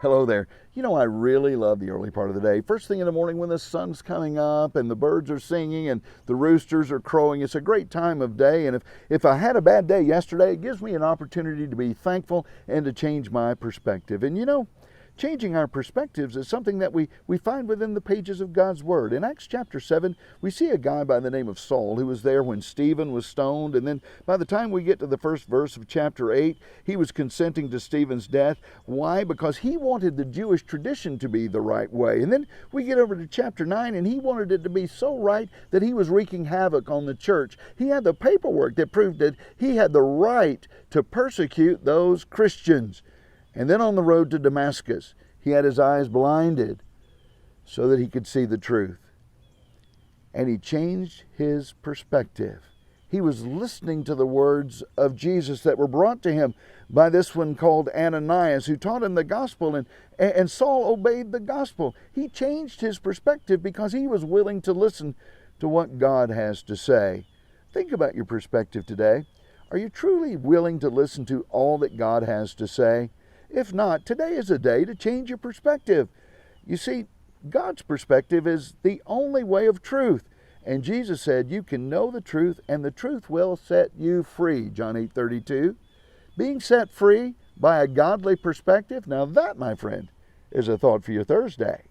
Hello there. You know, I really love the early part of the day. First thing in the morning when the sun's coming up and the birds are singing and the roosters are crowing, it's a great time of day. And if I had a bad day yesterday, it gives me an opportunity to be thankful and to change my perspective. And you know, changing our perspectives is something that we find within the pages of God's Word. In Acts chapter 7, we see a guy by the name of Saul who was there when Stephen was stoned. And then by the time we get to the first verse of chapter 8, he was consenting to Stephen's death. Why? Because he wanted the Jewish tradition to be the right way. And then we get over to chapter 9, and he wanted it to be so right that he was wreaking havoc on the church. He had the paperwork that proved that he had the right to persecute those Christians. And then on the road to Damascus, he had his eyes blinded so that he could see the truth. And he changed his perspective. He was listening to the words of Jesus that were brought to him by this one called Ananias, who taught him the gospel, and Saul obeyed the gospel. He changed his perspective because he was willing to listen to what God has to say. Think about your perspective today. Are you truly willing to listen to all that God has to say? If not, today is a day to change your perspective. You see, God's perspective is the only way of truth. And Jesus said, you can know the truth, and the truth will set you free, John 8:32. Being set free by a godly perspective, now that, my friend, is a thought for your Thursday.